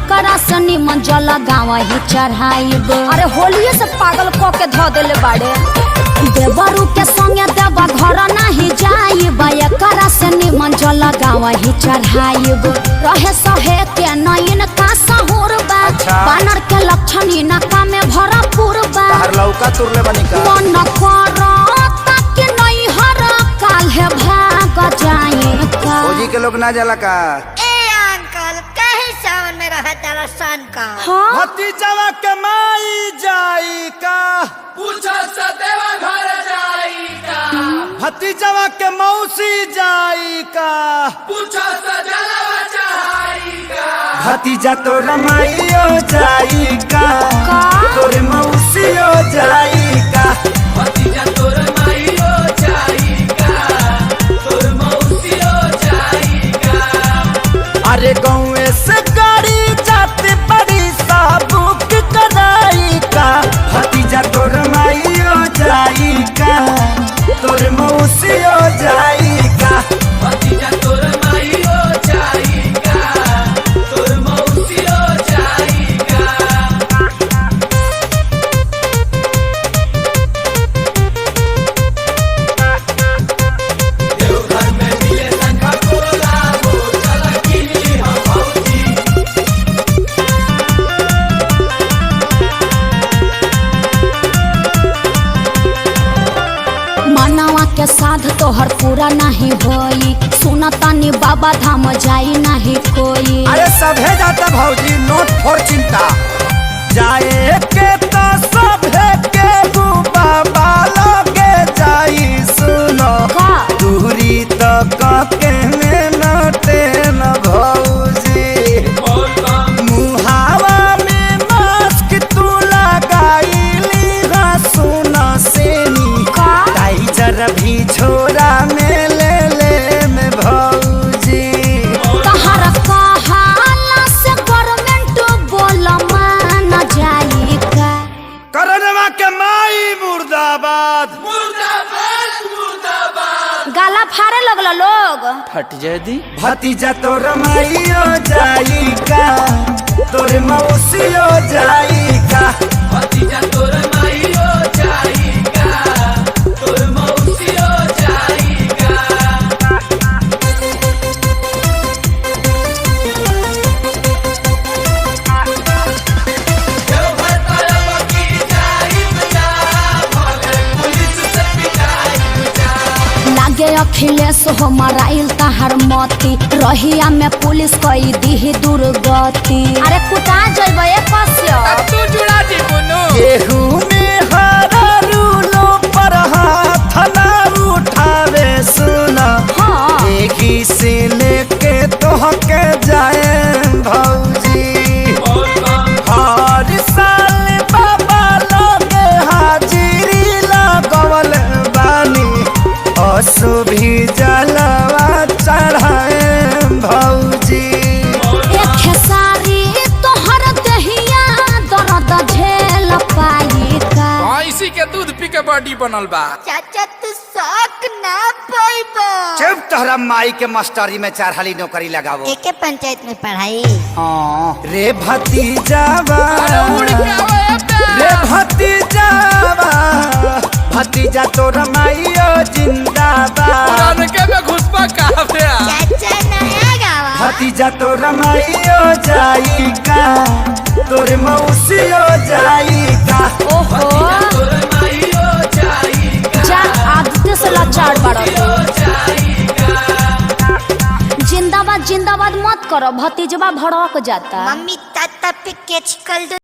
एकरा से निमन जल गाँव ही चढ़ाइब। अरे होलिये से पागल क के धो देले बाड़े। देवरू के संगे देवा घर नहीं जाइब, एकरा से निमन जल गाँव ही चढ़ाइब। रहे सहे के नयन का सहूर बा, बानर के लक्षण इनका में भरपूर बा। लौका तुरले बनी का मन करता कि नहीं हर काल है भाग जाए का। फौजी के लोग ना जाला का। अंकल कहीं सावन में रहा तारा सन का। हाँ? भतीजवा के माई जाई का, पूछो सदेवा घर जाई का, भतीजवा के मौसी जाई का, पूछो सजलवा चढ़ाई का, भतीजा तो रमाइयो जाई का, तोरे मौसियो जाई का, भतीजा तोर माईयो जाई का, तोर मौसियो जाई का। अरे गाँव से गाड़ी जाते बड़ी सा बुक कराई का, भतीजा तो रमाइयो जाई का, तोरे मौसियो जाई का, भतीजा तोर माईयो जाई का, तोर मौसियो जाई का। देवघर में मिले शंखा पोला हो, चला किनी हम भौजी। मनवा के साध तोहर पूरा नहीं होई, सुनतानी बाबा धाम जाई नहीं कोई। अरे सभे जाता भौजी, नोट फोर चिंता जाए के तो सभे के बाबा लगे जाई। सुनो का? दूरी तो के नोटे न भौजी, मुहावा में मास्क तू लगाईली हा। सुनो सेनी का? टाइजर भी छोरा में ले में भौजी। तहर कहाला से गवर्नमेंट बोल मान जाई का। करनवा के माई मुर्दाबाद। मुर्दाबाद मुर्दाबाद। गाला फाड़े लगल लोग। फट जाए दी भतीजा तो रमाइयो जाई का, तोरे मौसियो जाई का, भतीजा तोर माईयो जाई का, तोर मौसियो जाई का। देवघर तरफ की जाई बजा, भले पुलिस से पिटाई बजा। लागे अखिलेश हो मराइल तहर मती, रहिया में पुलिस कई दी दुर्गति। अरे कुटा जइबे कस्य तू जुड़ा दी बुनु। केहू में हरा रूलो पर हाथ ना उठावे। सुना हाँ। एही से लेके तोहके जाए भौजी। हर साल बाबा लोगे हाजिरी लगवल बानी, असु भी जलवा चढ़ाए भौजी। एक खेसारी तोहर दहिया दर्द झेल पाई का। इसी के दूध पी के बॉडी बनल बा। चाचा तू शौक ना पाइबो। जब तोहरा माई के मास्टरी में चारहाली नौकरी लगावो। एके पंचायत में पढ़ाई। हाँ रे भतीजावा, उड़ के आवे रे भतीजावा, भतीजा तो रमाइयो जिंदाबाद। पुरान के में घुसपा काफे। चाचा नया गावा। भतीजा तो रमाइयो जाई का, तोरे मौसियो जाई का। ओहो तोर माईयो जाई का, जा आदित्य से लाचार बड़ा। जाई का। जिंदाबाद जिंदाबाद मत करो, भतीजवा भड़क जाता। मम्मी ताता पे कैच कर दो।